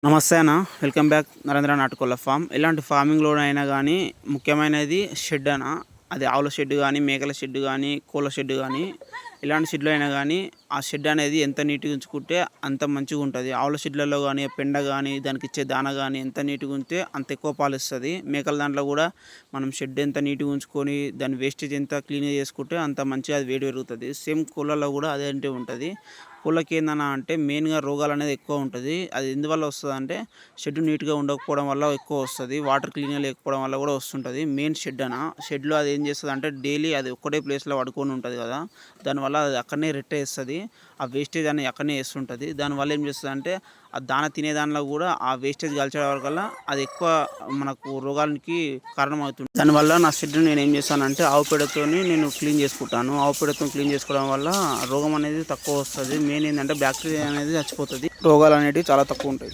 నమస్తే అన్న, welcome back Narendra నాటుకోళ్ళ form. ఎలాంటి ఫార్మింగ్లోనైనా కానీ ముఖ్యమైనది షెడ్ అన్న. అది ఆవుల షెడ్ కానీ, మేకల షెడ్ కానీ, కోళ్ళ షెడ్ కానీ, ఎలాంటి షెడ్లో అయినా కానీ ఆ షెడ్ అనేది ఎంత నీట్గా ఉంచుకుంటే అంత మంచిగా ఉంటుంది. ఆవుల షెడ్లలో కానీ పెండ కానీ దానికి ఇచ్చే దాన కానీ ఎంత నీట్గా ఉంటే అంత ఎక్కువ పాలు ఇస్తుంది. మేకల దాంట్లో కూడా మనం షెడ్ ఎంత నీట్గా ఉంచుకొని దాని వేస్టేజ్ ఎంత క్లీన్గా చేసుకుంటే అంత మంచిగా అది వేడి పెరుగుతుంది. సేమ్ కోళ్ళలో కూడా అదే అంటే ఉంటుంది. కోళ్ళకి ఏందన్నా అంటే మెయిన్గా రోగాలు అనేది ఎక్కువ ఉంటుంది. అది ఎందువల్ల వస్తుంది అంటే షెడ్ నీట్గా ఉండకపోవడం వల్ల ఎక్కువ వస్తుంది. వాటర్ క్లీన్గా లేకపోవడం వల్ల కూడా వస్తుంటుంది. మెయిన్ షెడ్ అన్న, షెడ్లో అది ఏం చేస్తుంది అంటే డైలీ అది ఒక్కటే ప్లేస్లో పడుకొని ఉంటుంది కదా, దానివల్ల అది అక్కడనే రెట్టేస్తుంది. ఆ వేస్టేజ్ అనేది అక్కడనే వేస్తుంటుంది. దానివల్ల ఏం చేస్తుంది అంటే ఆ దాన తినే దానిలో కూడా ఆ వేస్టేజ్ కలిసేయడం వల్ల అది ఎక్కువ మనకు రోగాలకి కారణమవుతుంది. దానివల్ల నా షెడ్ నేను ఏం చేస్తానంటే ఆవు పేడతో నేను క్లీన్ చేసుకుంటాను. ఆవు పేడతో క్లీన్ చేసుకోవడం వల్ల రోగం అనేది తక్కువ వస్తుంది. మెయిన్ ఏంటంటే బ్యాక్టీరియా అనేది చచ్చిపోతుంది. రోగాలు అనేవి చాలా తక్కువ ఉంటాయి.